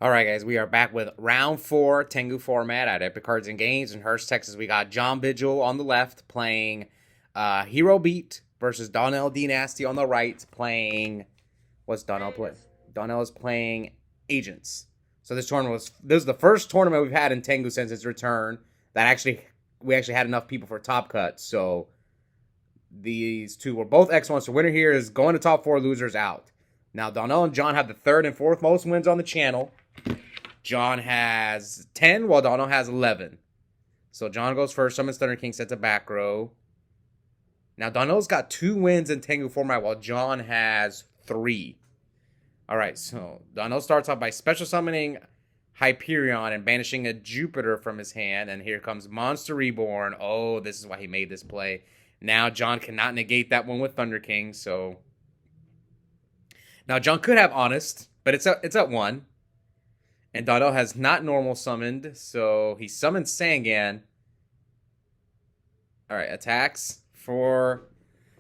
All right, guys, we are back with round 4 Tengu Format at Epic Cards and Games in Hurst, Texas. We got John Vigil on the left playing Hero Beat versus Donnell Dnasty on the right playing... What's Donnell playing? Donnell is playing Agents. So this is the first tournament we've had in Tengu since its return that we actually had enough people for top cut. So these two were both X1s. So winner here is going to top 4, losers out. Now Donnell and John have the 3rd and 4th most wins on the channel. John has 10, while Donnell has 11. So John goes first. Summons Thunder King, sets a back row. Now Donnell's got 2 wins in Tengu Format, while John has 3. All right, so Donnell starts off by special summoning Hyperion and banishing a Jupiter from his hand. And here comes Monster Reborn. Oh, this is why he made this play. Now John cannot negate that one with Thunder King. So now John could have Honest, but it's at 1. And Donnell has not normal summoned, so he summons Sangan. All right, attacks and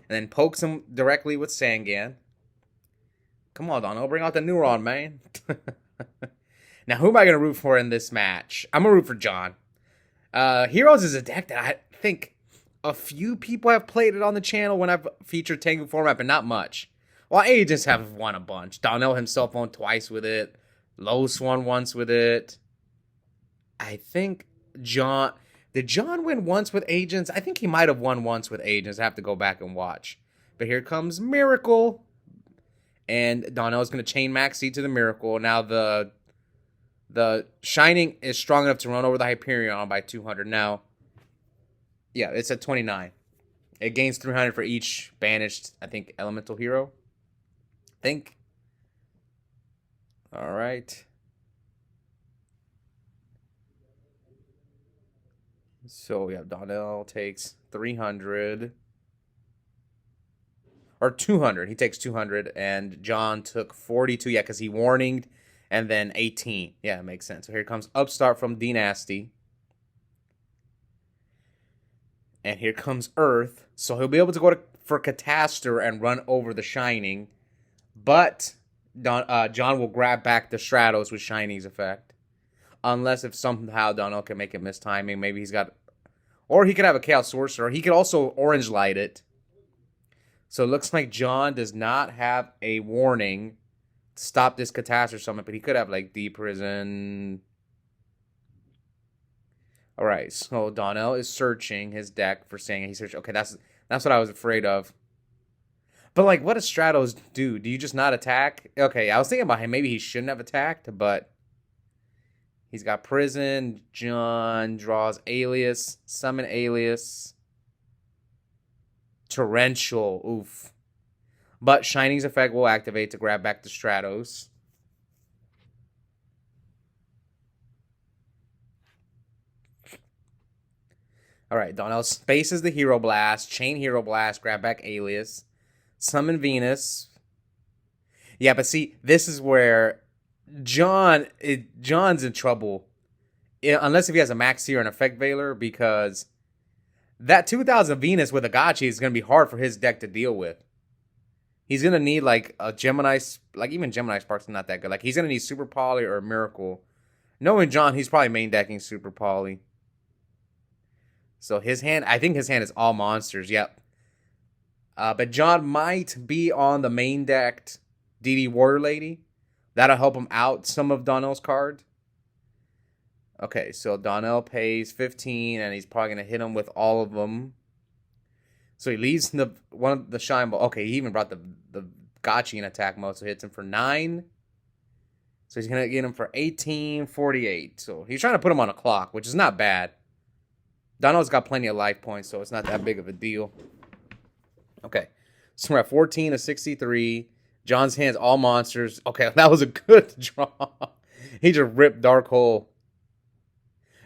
then pokes him directly with Sangan. Come on, Donnell, bring out the neuron, man. Now, who am I going to root for in this match? I'm going to root for John. Heroes is a deck that I think a few people have played it on the channel when I've featured Tengu Format, but not much. Well, Agents have won a bunch. Donnell himself won twice with it. Los won once with it. I think John... Did John win once with Agents? I think he might have won once with Agents. I have to go back and watch. But here comes Miracle. And Donnell's going to chain Maxi to the Miracle. Now the Shining is strong enough to run over the Hyperion by 200. Now, yeah, it's at 29. It gains 300 for each banished, I think, elemental hero. All right. So, yeah, Donnell takes 300. Or 200. He takes 200. And John took 42. Yeah, because he warninged. And then 18. Yeah, it makes sense. So, here comes Upstart from Dnasty. And here comes Earth. So, he'll be able to go for Catastor and run over the Shining. But... John will grab back the Stratos with Shining's effect. Unless if somehow Donnell can make it miss timing. Maybe he's got... Or he could have a Chaos Sorcerer. He could also Orange Light it. So it looks like John does not have a warning to stop this Catastor Summit. But he could have like Deep Prison. Alright, so Donnell is searching his deck for saying he's searching. Okay, that's what I was afraid of. But, like, what does Stratos do? Do you just not attack? Okay, I was thinking about him. Maybe he shouldn't have attacked, but he's got Prison. John draws Alias. Summon Alias. Torrential. Oof. But Shining's effect will activate to grab back the Stratos. All right, Donnell spaces the Hero Blast. Chain Hero Blast. Grab back Alias. Summon Venus. Yeah, but see, this is where John's in trouble. Unless if he has a Max Seer and Effect Veiler, because that 2000 Venus with a Gotchi is going to be hard for his deck to deal with. He's going to need like a Gemini, like even Gemini Spark's not that good. Like he's going to need Super Poly or a Miracle. Knowing John, he's probably main decking Super Poly. So his hand, I think his hand is all monsters. Yep. But John might be on the main decked DD Warrior Lady. That'll help him out some of Donnell's cards. Okay, so Donnell pays 15, and he's probably going to hit him with all of them. So he leaves one of the Shine Ball. Okay, he even brought the Gotchi in attack mode, so he hits him for 9. So he's going to get him for 18, 48. So he's trying to put him on a clock, which is not bad. Donnell's got plenty of life points, so it's not that big of a deal. Okay, so we're at 14 to 63. John's hand's all monsters. Okay, that was a good draw. He just ripped Dark Hole.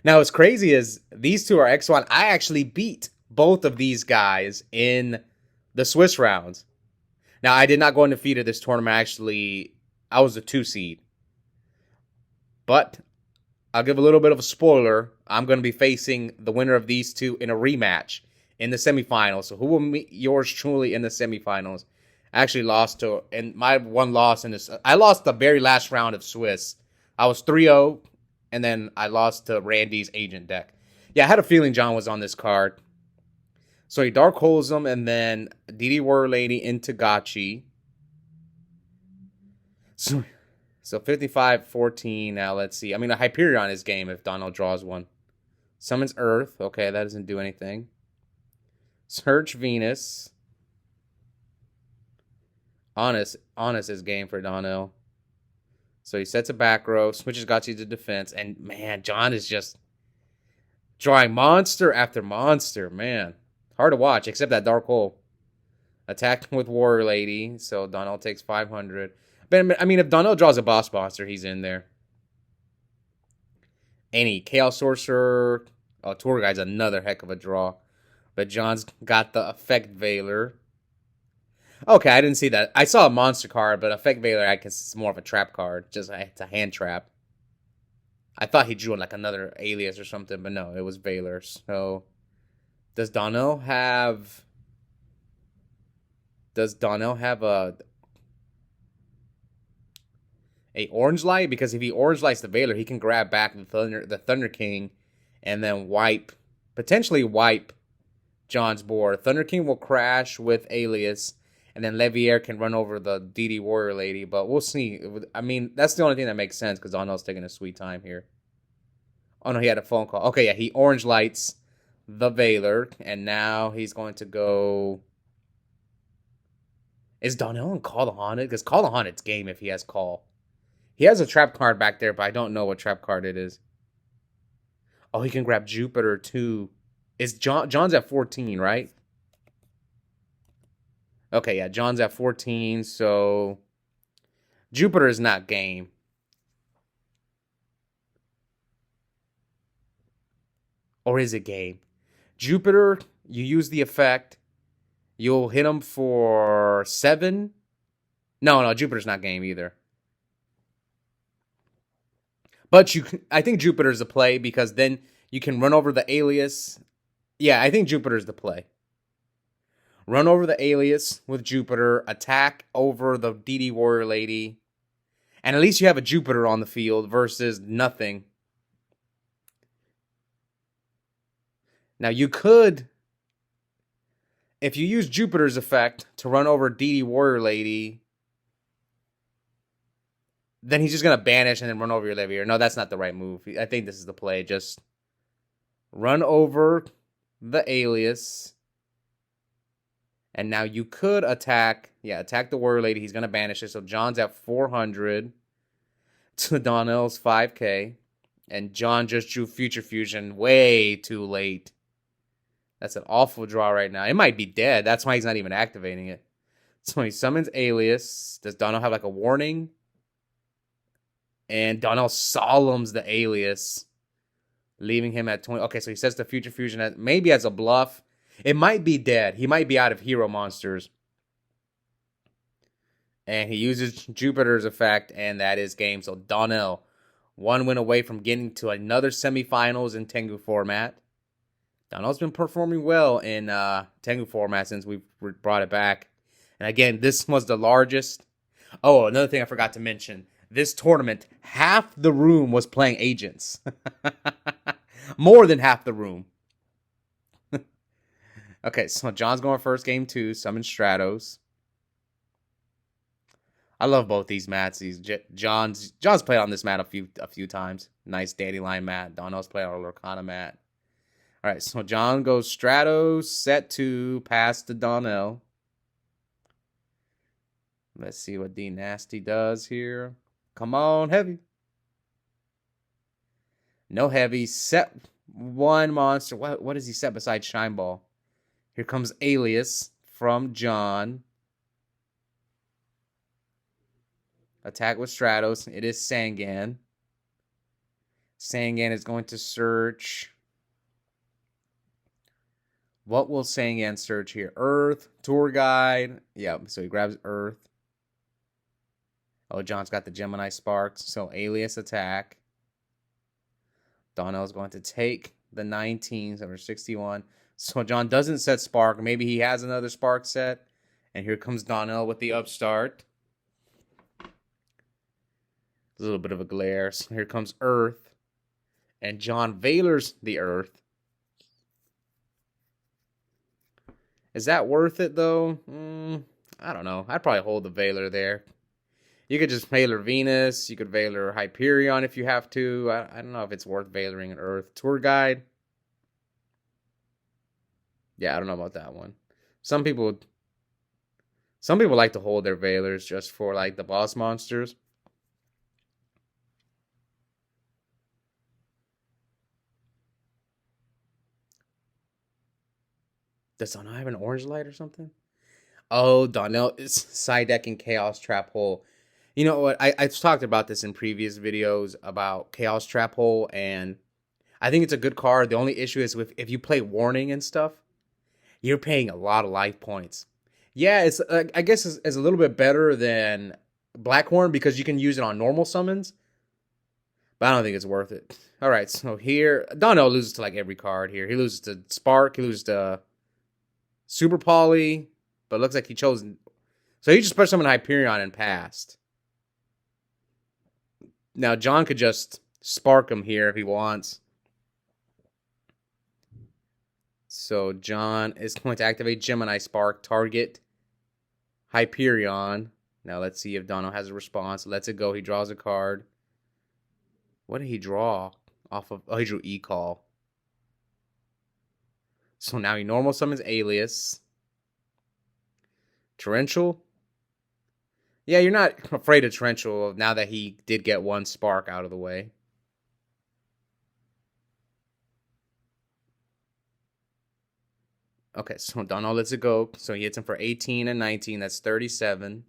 Now, what's crazy is these two are X1. I actually beat both of these guys in the Swiss rounds. Now, I did not go undefeated this tournament. Actually, I was a 2 seed. But I'll give a little bit of a spoiler. I'm going to be facing the winner of these two in a rematch in the semifinals. So who will meet yours truly in the semifinals? I actually lost to, and my one loss in this, I lost the very last round of Swiss I was 3-0, and then I lost to Randy's agent deck. Yeah, I had a feeling John was on this card. So he Dark Holes him, and then DD Warrior Lady into Gachi. So 55-14. Now let's see. I mean, a Hyperion is game if Donnell draws one. Summons Earth. Okay, that doesn't do anything. Search Venus. Honest is game for Donnell. So he sets a back row, switches Gachi to defense, and man, John is just drawing monster after monster. Man, hard to watch, except that Dark Hole. Attacked with Warrior Lady, so Donnell takes 500. But I mean, if Donnell draws a boss monster, he's in there. Any Chaos Sorcerer. Oh, Tour Guide's another heck of a draw. But John's got the Effect Veiler. Okay, I didn't see that. I saw a monster card, but Effect Veiler, I guess it's more of a trap card. Just it's a hand trap. I thought he drew like another alias or something, but no, it was Veiler. So, does Donnell have a Orange Light? Because if he Orange Lights the Veiler, he can grab back the Thunder King, and then potentially wipe John's board. Thunder King will crash with Alias, and then Levier can run over the DD Warrior Lady, but we'll see. I mean, that's the only thing that makes sense, because Donnell's taking a sweet time here. Oh, no, he had a phone call. Okay, yeah, he Orange Lights the Veiler, and now he's going to go... Is Donnell on Call the Haunted? Because Call the Haunted's game if he has Call. He has a trap card back there, but I don't know what trap card it is. Oh, he can grab Jupiter, too. John's at 14, right? Okay, yeah, John's at 14, so Jupiter is not game. Or is it game? Jupiter, you use the effect. You'll hit him for 7. No, Jupiter's not game either. But I think Jupiter's the play, because then you can run over the Alias. Yeah, I think Jupiter's the play. Run over the Alias with Jupiter, attack over the DD Warrior Lady, and at least you have a Jupiter on the field versus nothing. Now you could, if you use Jupiter's effect to run over DD Warrior Lady, then he's just going to banish and then run over your Levier. No, that's not the right move. I think this is the play. Just run over the Alias. And now you could attack the Warrior Lady. He's going to banish it. So John's at 400 to Donnell's 5K. And John just drew Future Fusion way too late. That's an awful draw right now. It might be dead. That's why he's not even activating it. So he summons Alias. Does Donnell have like a warning? And Donnell solemns the Alias, leaving him at 20. Okay, so he sets the Future Fusion maybe as a bluff. It might be dead. He might be out of hero monsters. And he uses Jupiter's effect, and that is game. So Donnell, 1 win away from getting to another semifinals in Tengu Format. Donnell's been performing well in Tengu Format since we brought it back. And again, this was the largest. Oh, another thing I forgot to mention. This tournament, half the room was playing agents. More than half the room. Okay, so John's going first, game 2. Summon Stratos. I love both these mats. John's played on this mat a few times. Nice Dandelion mat. Donnell's played on a Lorcana mat. All right, so John goes Stratos, set 2, pass to Donnell. Let's see what Dnasty does here. Come on, heavy. No heavy. Set 1 monster. What does he set besides Shine Ball? Here comes Alias from John. Attack with Stratos. It is Sangan. Sangan is going to search. What will Sangan search here? Earth. Tour Guide. Yeah, so he grabs Earth. Oh, John's got the Gemini Sparks. So Alias attack. Donnell's going to take the 19s over 61. So John doesn't set Spark. Maybe he has another Spark set. And here comes Donnell with the upstart. There's a little bit of a glare. So here comes Earth. And John Valor's the Earth. Is that worth it, though? I don't know. I'd probably hold the Valor there. You could just Valor Venus. You could Valor Hyperion if you have to. I don't know if it's worth Valoring an Earth. Tour Guide. Yeah, I don't know about that one. Some people like to hold their Valors just for like the boss monsters. Does Donnell have an orange light or something? Oh, Donnell is side decking Chaos Trap Hole. You know what? I've talked about this in previous videos about Chaos Trap Hole, and I think it's a good card. The only issue is if you play Warning and stuff, you're paying a lot of life points. Yeah, it's I guess it's a little bit better than Blackhorn because you can use it on normal summons, but I don't think it's worth it. All right, so here Donnell loses to like every card here. He loses to Spark. He loses to Super Poly, but it looks like he chose. So he just put summon Hyperion and passed. Now John could just Spark him here if he wants. So John is going to activate Gemini Spark, target Hyperion. Now let's see if Donnell has a response. Lets it go. He draws a card. What did he draw off of? Oh, he drew E-Call. So now he normal summons Alias. Torrential. Yeah, you're not afraid of Torrential now that he did get one Spark out of the way. Okay, so Donnell lets it go. So he hits him for 18 and 19. That's 37.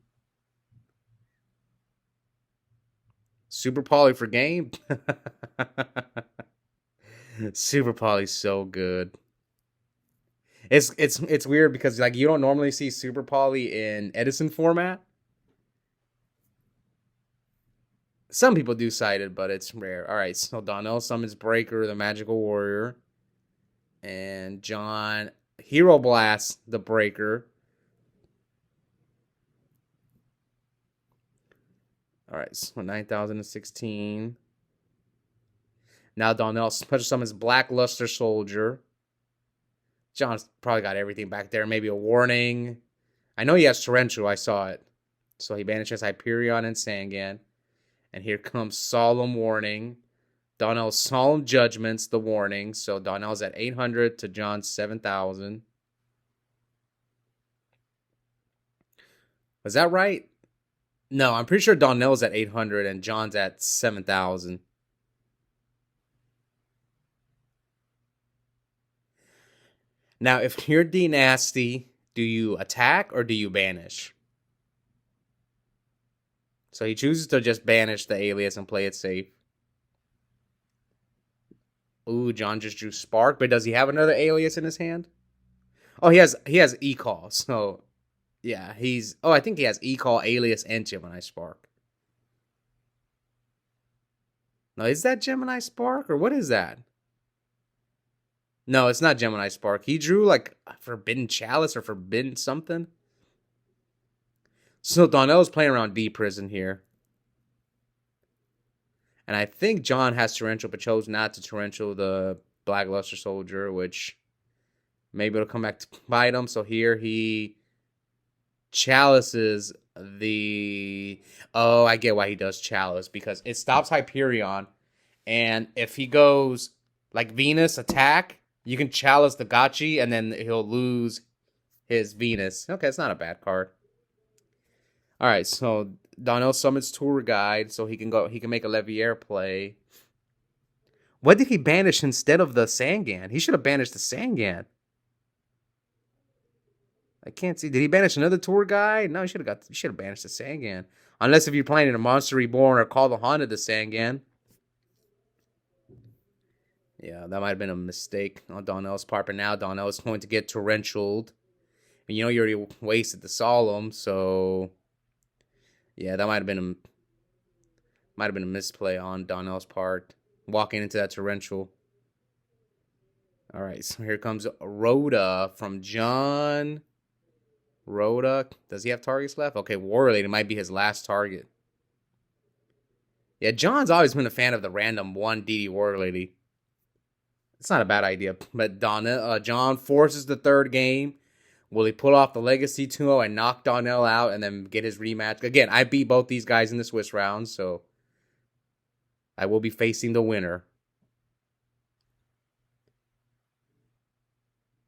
Super Poly for game. Super Poly's so good. It's weird because like you don't normally see Super Poly in Edison format. Some people do cite it, but it's rare. All right, so Donnell summons Breaker, the Magical Warrior, and John Hero Blast, the Breaker. All right, so 9,016. Now Donnell special summons Blackluster Soldier. John's probably got everything back there. Maybe a Warning. I know he has Torrential. I saw it. So he banishes Hyperion and Sangan. And here comes Solemn Warning. Donnell's Solemn Judgments, the Warning. So Donnell's at 800 to John's 7,000. Was that right? No, I'm pretty sure Donnell's at 800 and John's at 7,000. Now, if you're Dnasty, do you attack or do you banish? So he chooses to just banish the Alias and play it safe. Ooh, John just drew Spark, but does he have another Alias in his hand? Oh, he has E-Call, so yeah, I think he has E-Call, Alias, and Gemini Spark. Now, is that Gemini Spark, or what is that? No, it's not Gemini Spark. He drew like Forbidden Chalice or Forbidden something. So Donnell's playing around D Prison here. And I think John has Torrential, but chose not to Torrential the Blackluster Soldier, which maybe it'll come back to bite him. So here he Chalices the... Oh, I get why he does Chalice, because it stops Hyperion. And if he goes like Venus attack, you can Chalice the Gotchi, and then he'll lose his Venus. Okay, it's not a bad card. All right, so Donnell summons Tour Guide, so he can make a Leviaire play. What did he banish instead of the Sangan? He should have banished the Sangan. I can't see. Did he banish another Tour Guide? No, he should have banished the Sangan. Unless if you're playing in a Monster Reborn or Call the Haunted the Sangan. Yeah, that might have been a mistake on Donnell's part, but now Donnell is going to get torrentialed. And you know you already wasted the Solemn, so yeah, that might have been a misplay on Donnell's part, walking into that torrential. All right, so here comes Rhoda from John. Rhoda, does he have targets left? Okay, War Related might be his last target. Yeah, John's always been a fan of the random one DD War Lady. It's not a bad idea. But John forces the third game. Will he pull off the Legacy 2-0 and knock Donnell out and then get his rematch? Again, I beat both these guys in the Swiss round, so I will be facing the winner.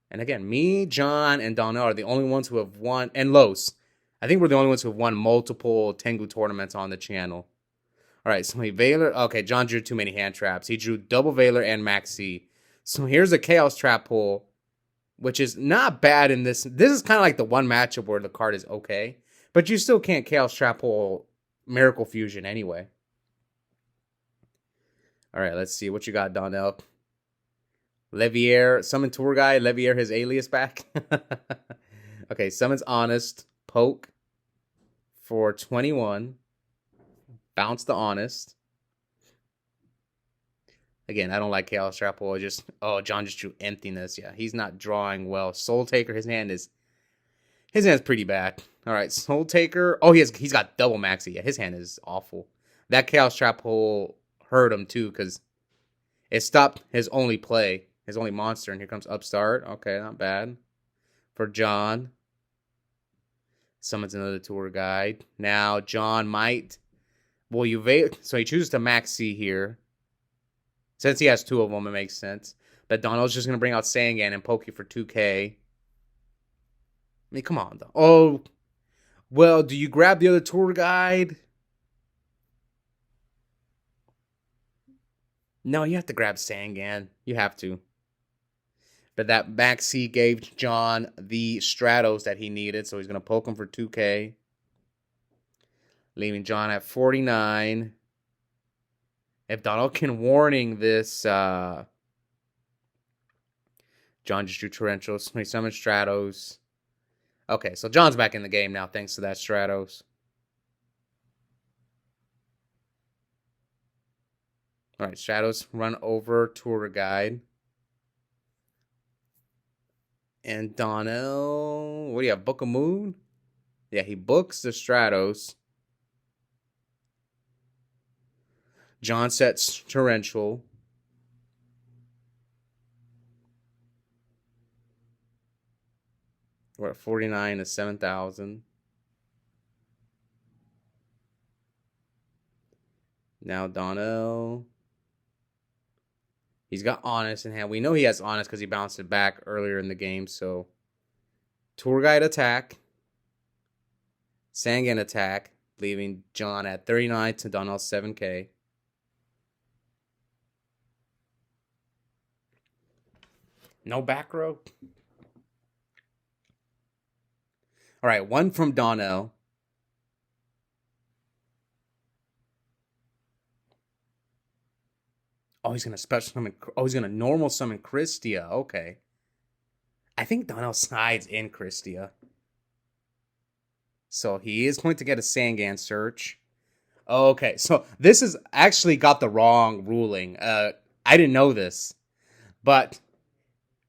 And again, me, John, and Donnell are the only ones who have won, and Los. I think we're the only ones who have won multiple Tengu tournaments on the channel. All right, so he Valor. Okay, John drew too many hand traps. He drew double Valor and Maxi. So here's a Chaos Trap pull, which is not bad in this. This is kind of like the one matchup where the card is okay, but you still can't Chaos Trap pull Miracle Fusion anyway. All right, let's see what you got, Donnell. Levier, summon tour guy. Levier his alias back. Okay, summons Honest. Poke for 21. Bounce the Honest. Again, I don't like Chaos Trap pull. John just drew Emptiness. Yeah, he's not drawing well. Soul Taker, his hand's pretty bad. All right, Soul Taker. Oh, he's got double Maxi. Yeah, his hand is awful. That Chaos Trap pull hurt him too because it stopped his only play, his only monster. And here comes Upstart. Okay, not bad for John. Summons another tour guide. Now John might. Well, so he chooses to Maxi here. Since he has two of them, it makes sense. But Donnell's just going to bring out Sangan and poke you for 2k. I mean, come on, though. Oh, well, do you grab the other tour guide? No, you have to grab Sangan. You have to. But that Maxi gave John the Stratos that he needed, so he's going to poke him for 2k. Leaving John at 49. If Donnell can warning this, John just drew Torrential, so he summoned Stratos. Okay, so John's back in the game now thanks to that Stratos. All right, Stratos run over tour guide. And Donnell, what do you have, Book of Moon? Yeah, he books the Stratos. John sets Torrential. We're at 49 to 7,000. Now Donnell. He's got Honest in hand. We know he has Honest because he bounced it back earlier in the game. So tour guide attack. Sangan attack. Leaving John at 39 to Donnell 7k. No back row. All right, one from Donnell. Oh, he's going to special summon. Oh, he's going to normal summon Christia. Okay. I think Donnell sides in Christia. So he is going to get a Sangan search. Okay, so this is actually got the wrong ruling. I didn't know this. But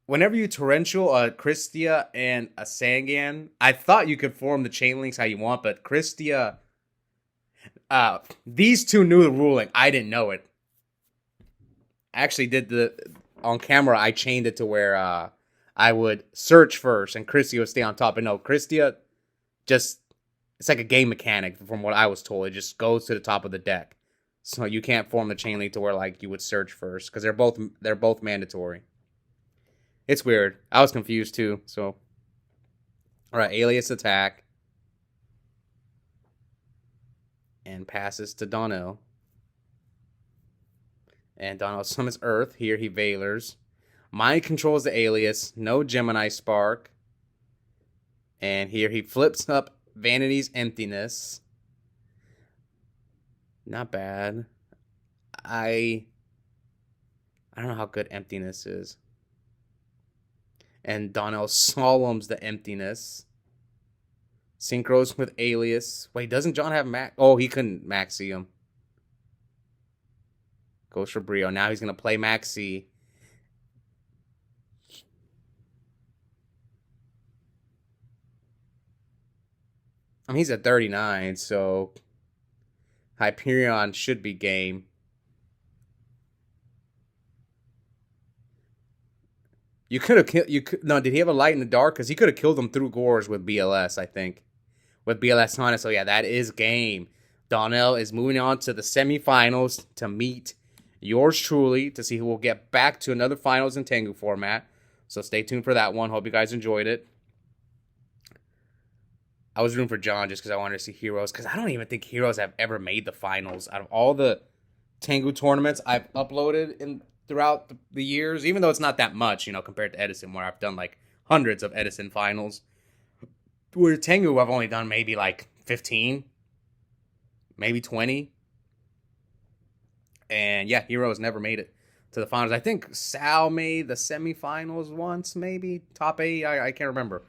whenever you torrential a Christia and a Sangan, I thought you could form the chain links how you want, but Christia, these two knew the ruling. I didn't know it. I actually did on camera, I chained it to where I would search first and Christia would stay on top. And no, Christia it's like a game mechanic from what I was told. It just goes to the top of the deck. So you can't form the chain link to where like you would search first because they're both mandatory. It's weird. I was confused too. So, all right, Alias attack and passes to Donnell. And Donnell summons Earth. Here he Valors. Mind controls the Alias. No Gemini Spark. And here he flips up Vanity's Emptiness. Not bad. I don't know how good Emptiness is. And Donnell Solemns the Emptiness. Synchros with Alias. Wait, doesn't John have Max? Oh, he couldn't Maxi him. Goes for Brio. Now he's going to play Maxi. I mean, he's at 39, so Hyperion should be game. You could have killed. No, did he have a light in the dark? Because he could have killed them through Gores with BLS, I think. With BLS on it. So yeah, that is game. Donnell is moving on to the semifinals to meet yours truly to see who will get back to another finals in Tengu format. So stay tuned for that one. Hope you guys enjoyed it. I was rooting for John just because I wanted to see Heroes. Because I don't even think Heroes have ever made the finals. Out of all the Tengu tournaments I've uploaded throughout the years, even though it's not that much, compared to Edison, where I've done like hundreds of Edison finals. Where Tengu, I've only done maybe like 15, maybe 20. And yeah, Heroes never made it to the finals. I think Sal made the semifinals once, maybe top 8. I can't remember.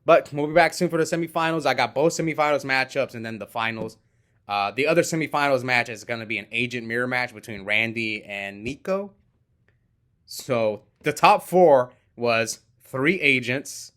But we'll be back soon for the semifinals. I got both semifinals matchups and then the finals. The other semifinals match is going to be an agent mirror match between Randy and Nico. So the top 4 was 3 agents,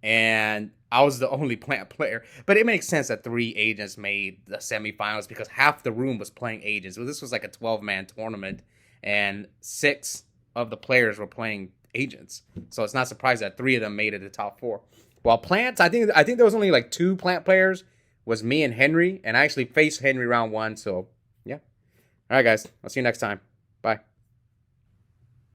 and I was the only plant player. But it makes sense that 3 agents made the semifinals because half the room was playing agents. So this was like a 12-man tournament, and 6 of the players were playing agents. So it's not surprising that 3 of them made it to the top 4. While plants, I think there was only like 2 plant players. Was me and Henry, and I actually faced Henry round 1. So yeah. All right, guys. I'll see you next time. Bye.